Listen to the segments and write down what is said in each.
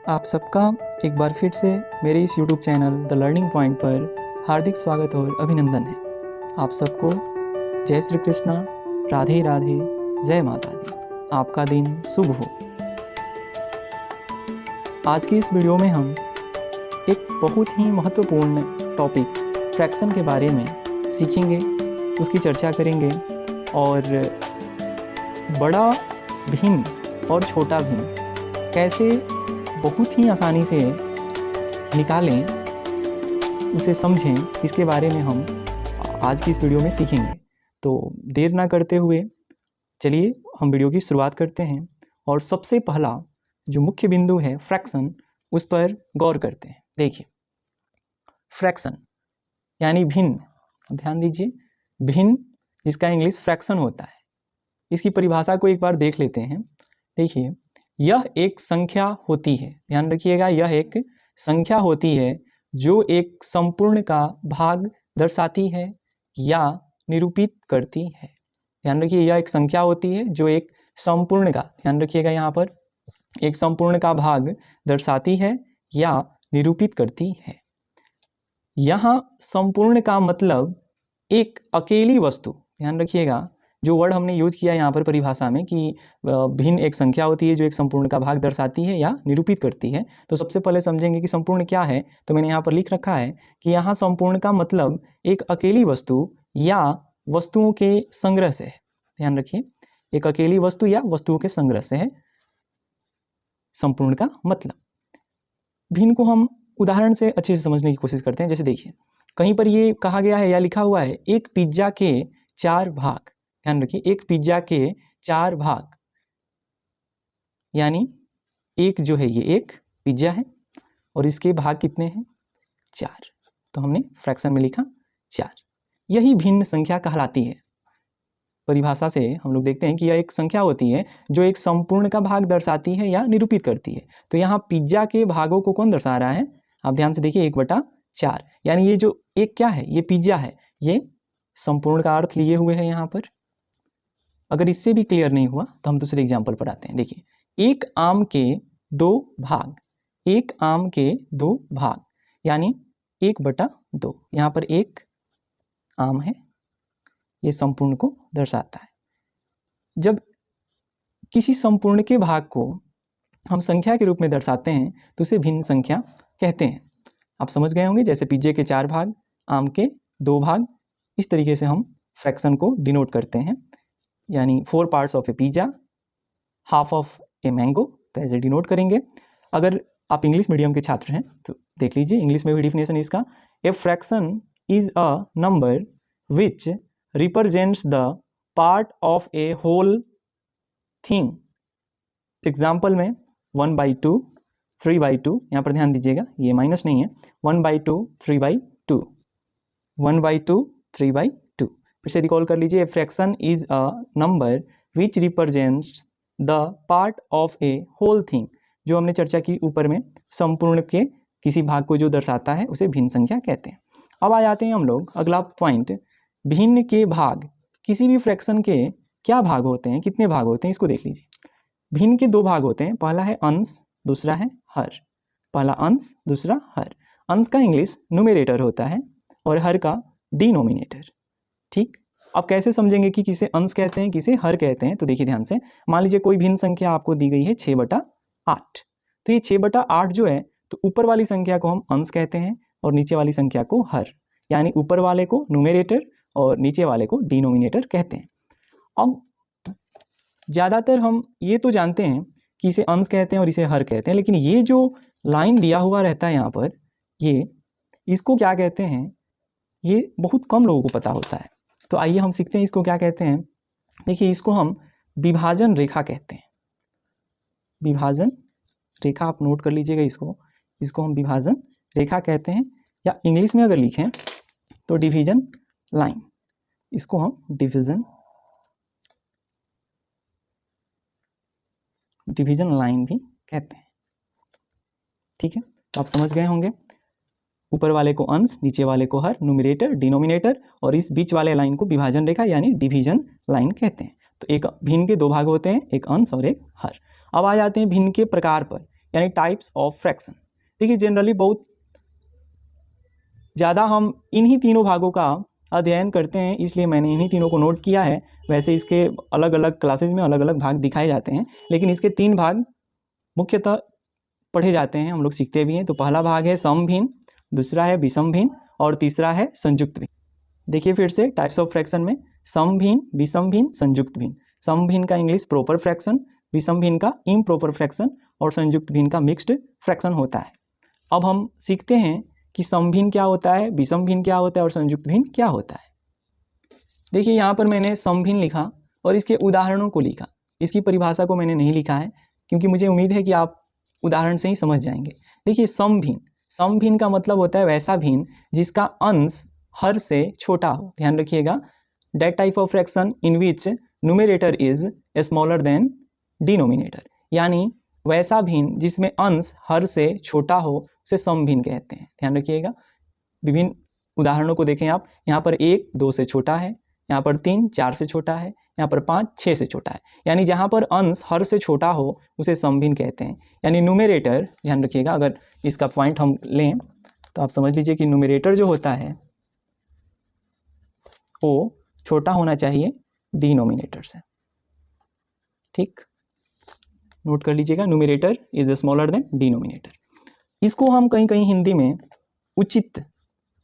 आप सबका एक बार फिर से मेरे इस YouTube channel the learning point पर हार्दिक स्वागत और अभिनंदन है। आप सबको जय श्री कृष्णा, राधे राधे, जय माता दी। आपका दिन शुभ हो। आज की इस वीडियो में हम एक बहुत ही महत्वपूर्ण टॉपिक फ्रैक्शन के बारे में सीखेंगे, उसकी चर्चा करेंगे और बड़ा भिन्न और छोटा भिन्न कैसे बहुत ही आसानी से निकालें, उसे समझें, इसके बारे में हम आज की इस वीडियो में सीखेंगे। तो देर ना करते हुए चलिए हम वीडियो की शुरुआत करते हैं और सबसे पहला जो मुख्य बिंदु है फ्रैक्शन, उस पर गौर करते हैं। देखिए, फ्रैक्शन यानी भिन्न, ध्यान दीजिए, भिन्न जिसका इंग्लिश फ्रैक्शन होता है। इसकी परिभाषा को एक बार देख लेते हैं। देखिए, यह एक संख्या होती है, ध्यान रखिएगा, यह एक संख्या होती है जो एक संपूर्ण का भाग दर्शाती है या निरूपित करती है। ध्यान रखिए, यह एक संख्या होती है जो एक संपूर्ण का, ध्यान रखिएगा यहाँ पर, एक संपूर्ण का भाग दर्शाती है या निरूपित करती है। यहाँ संपूर्ण का मतलब एक अकेली वस्तु, ध्यान रखिएगा, जो वर्ड हमने यूज किया यहाँ पर परिभाषा में कि भिन्न एक संख्या होती है जो एक संपूर्ण का भाग दर्शाती है या निरूपित करती है। तो सबसे पहले समझेंगे कि संपूर्ण क्या है। तो मैंने यहाँ पर लिख रखा है कि यहाँ संपूर्ण का मतलब एक अकेली वस्तु या वस्तुओं के संग्रह से है। ध्यान रखिए, एक अकेली वस्तु या वस्तुओं के संग्रह से है संपूर्ण का मतलब। भिन्न को हम उदाहरण से अच्छे से समझने की कोशिश करते हैं। जैसे देखिए, कहीं पर ये कहा गया है या लिखा हुआ है, एक पिज्जा के 4 भाग। ध्यान रखिए, एक पिज्जा के 4 भाग, यानी एक जो है ये एक पिज्जा है और इसके भाग कितने हैं? 4। तो हमने फ्रैक्शन में लिखा 4। यही भिन्न संख्या कहलाती है। परिभाषा से हम लोग देखते हैं कि यह एक संख्या होती है जो एक संपूर्ण का भाग दर्शाती है या निरूपित करती है। तो यहाँ पिज्जा के भागों को कौन दर्शा रहा है? आप ध्यान से देखिए, 1/4, यानी ये जो एक क्या है, ये पिज्जा है, ये संपूर्ण का अर्थ लिए हुए है यहाँ पर। अगर इससे भी क्लियर नहीं हुआ तो हम दूसरे एग्जाम्पल पर आते हैं। देखिए, एक आम के 2 भाग, एक आम के 2 भाग, यानी 1/2। यहाँ पर एक आम है, ये संपूर्ण को दर्शाता है। जब किसी संपूर्ण के भाग को हम संख्या के रूप में दर्शाते हैं तो उसे भिन्न संख्या कहते हैं। आप समझ गए होंगे, जैसे पिज्जे के 4 भाग, आम के 2 भाग, इस तरीके से हम फ्रैक्शन को डिनोट करते हैं। यानी 4 parts of A pizza, half of a mango, तो ऐसे डिनोट करेंगे। अगर आप इंग्लिश मीडियम के छात्र हैं तो देख लीजिए, इंग्लिश में भी डिफिनेशन इसका, a fraction is a number which represents the part of a whole thing. Example में 1/2, 3/2, यहाँ पर ध्यान दीजिएगा, ये माइनस नहीं है, 1/2, 3/2, 1/2, 3/2। फिर से रिकॉल कर लीजिए, fraction is a number which represents the part of a whole thing. जो हमने चर्चा की ऊपर में, संपूर्ण के किसी भाग को जो दर्शाता है उसे भिन्न संख्या कहते हैं। अब आ जाते हैं हम लोग अगला पॉइंट, भिन्न के भाग। किसी भी फ्रैक्शन के क्या भाग होते हैं, कितने भाग होते हैं, इसको देख लीजिए। भिन्न के 2 भाग होते हैं, पहला है अंश, दूसरा है हर। पहला अंश, दूसरा हर। अंश का इंग्लिश न्यूमरेटर होता है और हर का डिनोमिनेटर। ठीक, अब कैसे समझेंगे कि किसे अंश कहते हैं, किसे हर कहते हैं? तो देखिए ध्यान से, मान लीजिए कोई भिन्न संख्या आपको दी गई है 6/8। तो ये 6/8 जो है, तो ऊपर वाली संख्या को हम अंश कहते हैं और नीचे वाली संख्या को हर, यानी ऊपर वाले को न्यूमरेटर और नीचे वाले को डिनोमिनेटर कहते हैं। अब ज़्यादातर हम ये तो जानते हैं कि इसे अंश कहते हैं और इसे हर कहते हैं, लेकिन ये जो लाइन दिया हुआ रहता है यहाँ पर, ये इसको क्या कहते हैं, ये बहुत कम लोगों को पता होता है। तो आइए हम सीखते हैं इसको क्या कहते हैं। देखिए, इसको हम विभाजन रेखा कहते हैं। विभाजन रेखा, आप नोट कर लीजिएगा इसको हम विभाजन रेखा कहते हैं, या इंग्लिश में अगर लिखें तो डिवीजन लाइन। इसको हम डिवीजन लाइन भी कहते हैं। ठीक है, तो आप समझ गए होंगे, ऊपर वाले को अंश, नीचे वाले को हर, न्यूमरेटर, डिनोमिनेटर, और इस बीच वाले लाइन को विभाजन रेखा यानी डिवीजन लाइन कहते हैं। तो एक भिन्न के 2 भाग होते हैं, एक अंश और एक हर। अब आ जाते हैं भिन्न के प्रकार पर। यानी टाइप्स ऑफ फ्रैक्शन। देखिए जनरली बहुत ज़्यादा हम इन्हीं तीनों भागों का अध्ययन करते हैं, इसलिए मैंने इन्हीं तीनों को नोट किया है। वैसे इसके अलग अलग क्लासेज में अलग अलग भाग दिखाए जाते हैं, लेकिन इसके 3 भाग मुख्यतः पढ़े जाते हैं, हम लोग सीखते भी हैं। तो पहला भाग है समभिन्न, दूसरा है विषम भिन्न और तीसरा है संयुक्त भिन्न। देखिए फिर से टाइप्स ऑफ फ्रैक्शन में समभिन्न, विषम भिन्न, संयुक्त भिन्न। समभिन्न का इंग्लिश प्रॉपर फ्रैक्शन, विषम भिन्न का इम्प्रॉपर फ्रैक्शन और संयुक्त भिन्न का मिक्स्ड फ्रैक्शन होता है। अब हम सीखते हैं कि समभिन्न क्या होता है, विषम भिन्न क्या होता है और संयुक्त भिन्न क्या होता है। देखिए यहाँ पर मैंने समभिन्न लिखा और इसके उदाहरणों को लिखा, इसकी परिभाषा को मैंने नहीं लिखा है क्योंकि मुझे उम्मीद है कि आप उदाहरण से ही समझ जाएंगे। देखिए समभिन्न, समभिन्न का मतलब होता है वैसा भिन्न जिसका अंश हर से छोटा हो। ध्यान रखिएगा, that type of fraction in which numerator is smaller than denominator, यानी वैसा भिन्न जिसमें अंश हर से छोटा हो उसे समभिन्न कहते हैं। ध्यान रखिएगा, विभिन्न उदाहरणों को देखें आप। यहाँ पर 1 2 से छोटा है, यहाँ पर 3 4 से छोटा है, यहाँ पर 5 6 से छोटा है, यानी जहाँ पर अंश हर से छोटा हो उसे समभिन्न कहते हैं। यानी न्यूमरेटर, ध्यान रखिएगा, अगर इसका पॉइंट हम लें तो आप समझ लीजिए कि न्यूमरेटर जो होता है वो छोटा होना चाहिए डिनोमिनेटर से। ठीक, नोट कर लीजिएगा, numerator is smaller than denominator. इसको हम कहीं कहीं हिंदी में उचित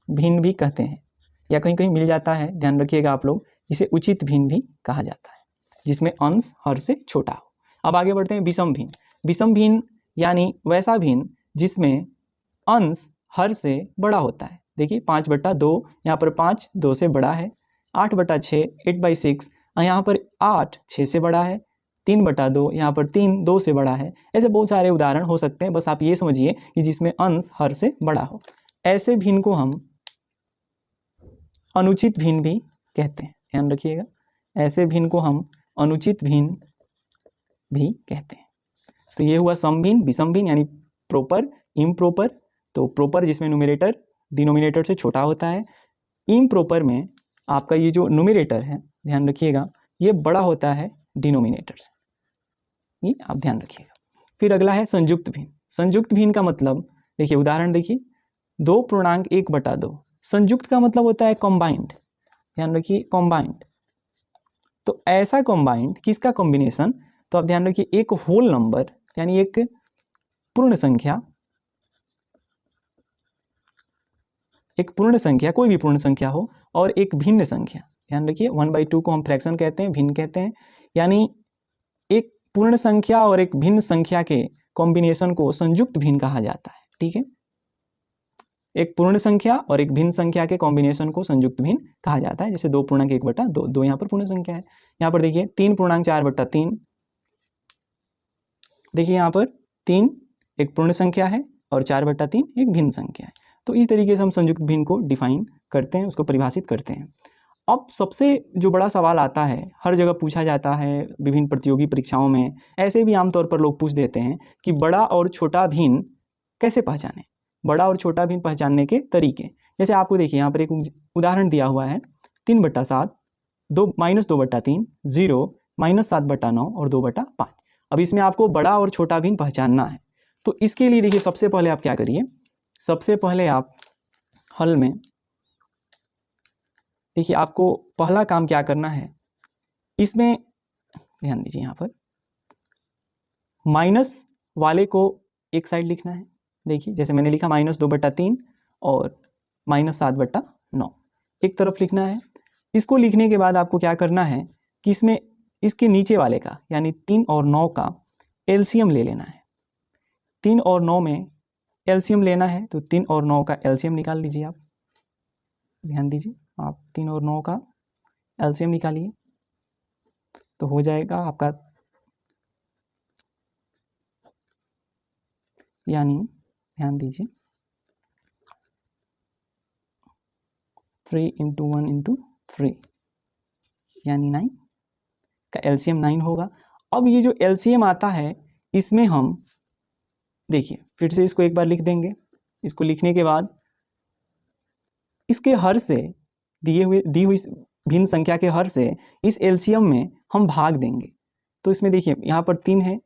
भिन्न भी कहते हैं, या कहीं कहीं मिल जाता है, ध्यान रखिएगा आप लोग, इसे उचित भिन्न भी कहा जाता है जिसमें अंश हर से छोटा हो। अब आगे बढ़ते हैं विषम भिन्न। विषम भिन्न यानी वैसा भिन्न जिसमें अंश हर से बड़ा होता है। देखिए 5/2, यहाँ पर 5 2 से बड़ा है, 8/6 8/6, यहाँ पर 8 6 से बड़ा है, 3/2, यहाँ पर 3 2 से बड़ा है। ऐसे बहुत सारे उदाहरण हो सकते हैं, बस आप ये समझिए कि जिसमें अंश हर से बड़ा हो। ऐसे भिन्न को हम अनुचित भिन्न भी कहते हैं। ध्यान रखिएगा, ऐसे भिन्न को हम अनुचित भिन्न भी कहते हैं। तो ये हुआ समभिन्न, विषम भिन्न यानी प्रॉपर, इम्प्रॉपर। तो प्रॉपर जिसमें न्यूमरेटर डिनोमिनेटर से छोटा होता है, इम्प्रॉपर में आपका ये जो न्यूमरेटर है, ध्यान रखिएगा, ये बड़ा होता है डिनोमिनेटर से, ये आप ध्यान रखिएगा। फिर अगला है संयुक्त भिन्न। संयुक्त भिन्न का मतलब, देखिए उदाहरण देखिए, 2.1/2। संयुक्त का मतलब होता है कॉम्बाइंड, ध्यान रखिए कॉम्बाइंड। तो ऐसा कॉम्बाइंड किसका कॉम्बिनेशन, तो आप ध्यान रखिए एक होल नंबर यानी एक पूर्ण संख्या, एक पूर्ण संख्या, कोई भी पूर्ण संख्या हो, और एक भिन्न संख्या। ध्यान रखिए 1/2 को हम फ्रैक्शन कहते हैं, भिन्न कहते हैं, यानी एक पूर्ण संख्या और एक भिन्न संख्या के कॉम्बिनेशन को संयुक्त भिन्न कहा जाता है। ठीक है, एक पूर्ण संख्या और एक भिन्न संख्या के कॉम्बिनेशन को संयुक्त भिन्न कहा जाता है। जैसे 2.1/2, 2 यहाँ पर पूर्ण संख्या है। यहाँ पर देखिए 3.4/3, देखिए यहाँ पर 3 एक पूर्ण संख्या है और 4/3 एक भिन्न संख्या है। तो इस तरीके से हम संयुक्त भिन्न को डिफाइन करते हैं, उसको परिभाषित करते हैं। अब सबसे जो बड़ा सवाल आता है, हर जगह पूछा जाता है, विभिन्न प्रतियोगी परीक्षाओं में ऐसे भी आमतौर पर लोग पूछ देते हैं कि बड़ा और छोटा भिन्न कैसे पहचानें, बड़ा और छोटा भिन्न पहचानने के तरीके। जैसे आपको देखिए यहाँ पर एक उदाहरण दिया हुआ है, 3/7, -2/3, 0, -7/9 और 2/5। अब इसमें आपको बड़ा और छोटा भिन्न पहचानना है। तो इसके लिए देखिए सबसे पहले आप क्या करिए, सबसे पहले आप हल में देखिए आपको पहला काम क्या करना है, इसमें ध्यान दीजिए, यहाँ पर माइनस वाले को एक साइड लिखना है। देखिए जैसे मैंने लिखा -2/3 और -7/9 एक तरफ लिखना है। इसको लिखने के बाद आपको क्या करना है कि इसमें इसके नीचे वाले का यानी 3 और 9 का एलसीएम ले लेना है। 3 और 9 में एलसीएम लेना है, तो 3 और 9 का एलसीएम निकाल लीजिए आप। ध्यान दीजिए, आप 3 और 9 का एलसीएम निकालिए तो हो जाएगा आपका, यानी ध्यान दीजिए 3 × 1 × 3 यानी 9 का एलसीएम 9 होगा। अब ये जो एलसीएम आता है इसमें हम देखिए फिर से इसको एक बार लिख देंगे। इसको लिखने के बाद इसके हर से दी हुई भिन्न संख्या के हर से इस एलसीएम में हम भाग देंगे। तो इसमें देखिए यहाँ पर 3 है,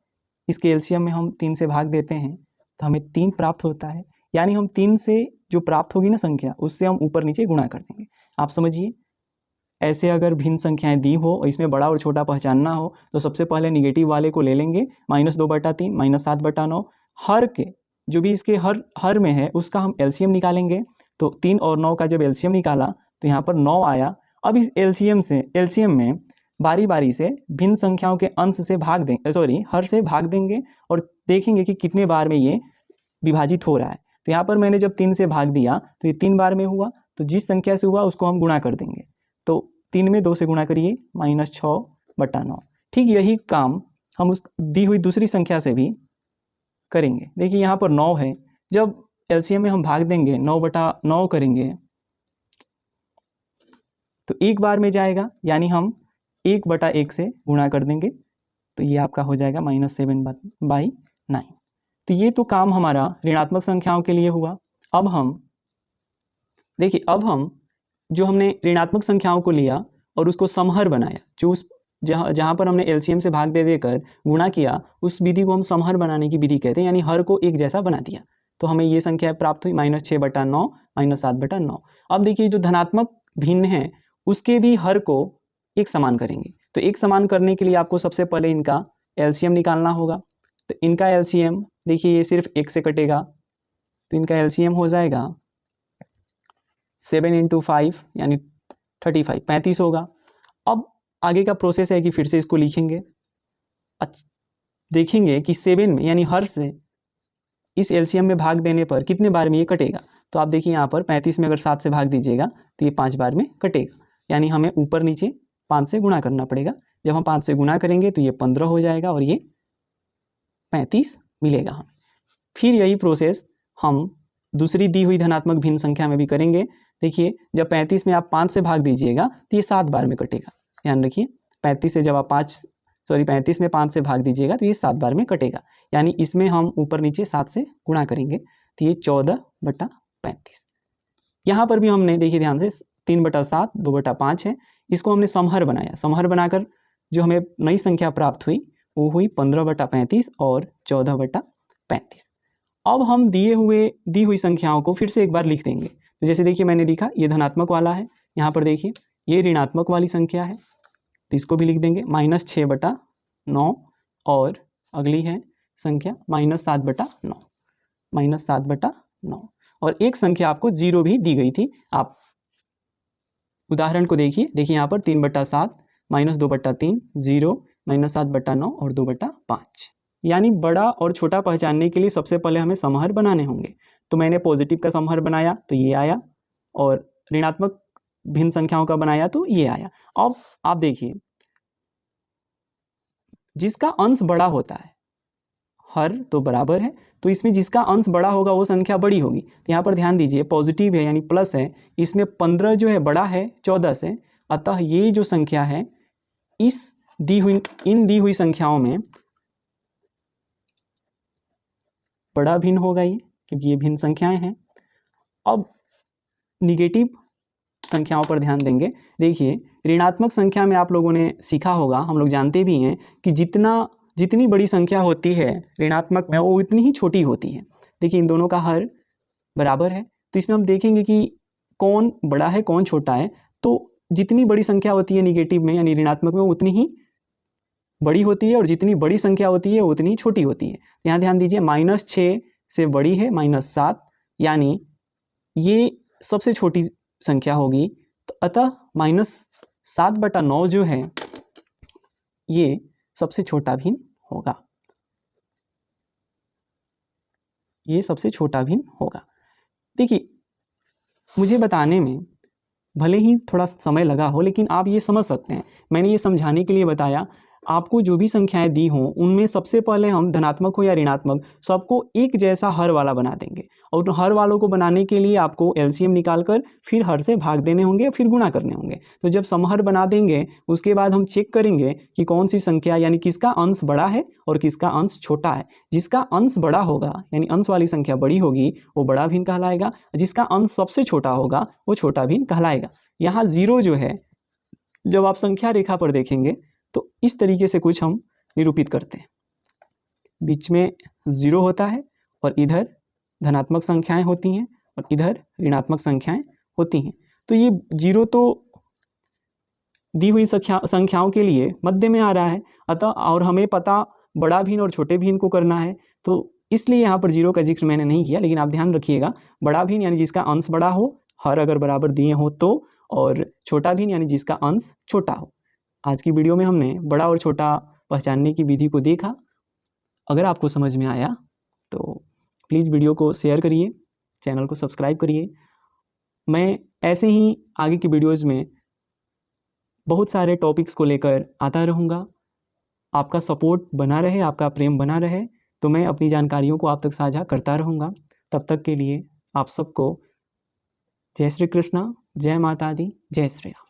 इसके एलसीएम में हम 3 से भाग देते हैं तो हमें 3 प्राप्त होता है, यानी हम 3 से जो प्राप्त होगी ना संख्या उससे हम ऊपर नीचे गुणा कर देंगे। आप समझिए, ऐसे अगर भिन्न संख्याएं दी हो और इसमें बड़ा और छोटा पहचानना हो तो सबसे पहले निगेटिव वाले को ले लेंगे, -2/3 -7/9, हर के जो भी इसके हर में है उसका हम एलसीएम निकालेंगे। तो 3 और 9 का जब एलसीएम निकाला तो यहाँ पर 9 आया। अब इस एलसीएम में बारी बारी से भिन्न संख्याओं के अंश से भाग देंगे, हर से भाग देंगे और देखेंगे कि कितने बार में ये विभाजित हो रहा है। तो यहाँ पर मैंने जब 3 से भाग दिया तो ये 3 बार में हुआ, तो जिस संख्या से हुआ उसको हम गुणा कर देंगे। तो 3 में 2 से गुणा करिए, -6/9। ठीक यही काम हम उस दी हुई दूसरी संख्या से भी करेंगे। देखिए यहाँ पर 9 है, जब एलसीएम में हम भाग देंगे 9/9 करेंगे तो एक बार में जाएगा, यानी हम 1/1 से गुणा कर देंगे तो ये आपका हो जाएगा -7/9। तो ये तो काम हमारा ऋणात्मक संख्याओं के लिए हुआ। अब हम देखिए, अब हम जो हमने ऋणात्मक संख्याओं को लिया और उसको समहर बनाया, जो उस जहाँ पर हमने एलसीएम से भाग दे देकर गुणा किया, उस विधि को हम समहर बनाने की विधि कहते हैं, यानी हर को एक जैसा बना दिया। तो हमें ये संख्या प्राप्त हुई -6/9 -7/9। अब देखिए, जो धनात्मक भिन्न है उसके भी हर को एक समान करेंगे। तो एक समान करने के लिए आपको सबसे पहले इनका एलसीएम निकालना होगा। तो इनका एलसीएम देखिए, ये सिर्फ 1 से कटेगा तो इनका एलसीएम हो जाएगा 7 × 5 यानी 35 होगा। अब आगे का प्रोसेस है कि फिर से इसको लिखेंगे, देखेंगे कि 7 में यानी हर से इस एलसीएम में भाग देने पर कितने बार में ये कटेगा। तो आप देखिए यहाँ पर 35 में अगर 7 से भाग दीजिएगा तो ये 5 बार में कटेगा, यानी हमें ऊपर नीचे 5 से गुणा करना पड़ेगा। जब हम 5 से गुणा करेंगे तो ये 15 हो जाएगा और ये 35 मिलेगा हमें। फिर यही प्रोसेस हम दूसरी दी हुई धनात्मक भिन्न संख्या में भी करेंगे। देखिए, जब 35 में आप 5 से भाग दीजिएगा तो ये 7 बार में कटेगा। ध्यान रखिए, 35 से जब आप 35 में 5 से भाग दीजिएगा तो ये 7 बार में कटेगा, यानी इसमें हम ऊपर नीचे 7 से गुणा करेंगे तो ये 14/35। यहाँ पर भी हमने देखिए ध्यान से 3/7 2/5 है, इसको हमने समहर बनाया। समहर बनाकर जो हमें नई संख्या प्राप्त हुई वो हुई 15/35 और 14/35। अब हम दी हुई संख्याओं को फिर से एक बार लिख देंगे। तो जैसे देखिए, मैंने लिखा ये धनात्मक वाला है, यहाँ पर देखिए ये ऋणात्मक वाली संख्या है तो इसको भी लिख देंगे -6/9, और अगली है संख्या -7/9 -7/9। और एक संख्या आपको 0 भी दी गई थी। आप उदाहरण को देखिए यहाँ पर 3/7 -2/3 0 -7/9 और 2/5, यानी बड़ा और छोटा पहचानने के लिए सबसे पहले हमें समहर बनाने होंगे। तो मैंने पॉजिटिव का समहर बनाया तो ये आया, और ऋणात्मक भिन्न संख्याओं का बनाया तो ये आया। अब आप देखिए, जिसका अंश बड़ा होता है, हर तो बराबर है, तो इसमें जिसका अंश बड़ा होगा वो संख्या बड़ी होगी। तो यहाँ पर ध्यान दीजिए, पॉजिटिव है यानी प्लस है, इसमें 15 जो है बड़ा है 14 से, अतः ये जो संख्या है इन दी हुई संख्याओं में बड़ा भिन्न होगा ये, क्योंकि ये भिन्न संख्याएं हैं। अब निगेटिव संख्याओं पर ध्यान देंगे। देखिए, ऋणात्मक संख्या में आप लोगों ने सीखा होगा, हम लोग जानते भी हैं कि जितनी बड़ी संख्या होती है ऋणात्मक में वो उतनी ही छोटी होती है। देखिए, इन दोनों का हर बराबर है, तो इसमें हम देखेंगे कि कौन बड़ा है कौन छोटा है। तो जितनी बड़ी संख्या होती है निगेटिव में यानी ऋणात्मक में उतनी ही बड़ी होती है, और जितनी बड़ी संख्या होती है उतनी ही छोटी होती है। यहाँ ध्यान दीजिए, -6 से बड़ी है -7, यानी ये सबसे छोटी संख्या होगी। तो अतः -7/9 जो है ये सबसे छोटा भिन्न होगा, ये सबसे छोटा भिन्न होगा। देखिए, मुझे बताने में भले ही थोड़ा समय लगा हो, लेकिन आप ये समझ सकते हैं। मैंने ये समझाने के लिए बताया, आपको जो भी संख्याएं दी हों उनमें सबसे पहले हम धनात्मक हो या ऋणात्मक सबको एक जैसा हर वाला बना देंगे, और हर वालों को बनाने के लिए आपको एलसीएम निकालकर फिर हर से भाग देने होंगे, फिर गुणा करने होंगे। तो जब समहर बना देंगे उसके बाद हम चेक करेंगे कि कौन सी संख्या यानी किसका अंश बड़ा है और किसका अंश छोटा है। जिसका अंश बड़ा होगा यानी अंश वाली संख्या बड़ी होगी वो बड़ा भिन्न कहलाएगा, जिसका अंश सबसे छोटा होगा वो छोटा भिन्न कहलाएगा। यहाँ 0 जो है, जब आप संख्या रेखा पर देखेंगे तो इस तरीके से कुछ हम निरूपित करते हैं। बीच में 0 होता है और इधर धनात्मक संख्याएं होती हैं और इधर ऋणात्मक संख्याएं होती हैं। तो ये 0 तो दी हुई संख्याओं के लिए मध्य में आ रहा है, अतः और हमें पता बड़ा भिन्न और छोटे भिन्न को करना है, तो इसलिए यहाँ पर 0 का जिक्र मैंने नहीं किया। लेकिन आप ध्यान रखिएगा, बड़ा भिन्न यानी जिसका अंश बड़ा हो, हर अगर बराबर दिए हो तो, और छोटा भिन्न यानी जिसका अंश छोटा हो। आज की वीडियो में हमने बड़ा और छोटा पहचानने की विधि को देखा। अगर आपको समझ में आया तो प्लीज़ वीडियो को शेयर करिए, चैनल को सब्सक्राइब करिए। मैं ऐसे ही आगे की वीडियोज़ में बहुत सारे टॉपिक्स को लेकर आता रहूँगा। आपका सपोर्ट बना रहे, आपका प्रेम बना रहे, तो मैं अपनी जानकारियों को आप तक साझा करता रहूँगा। तब तक के लिए आप सबको जय श्री कृष्णा, जय माता दी, जय श्री राम।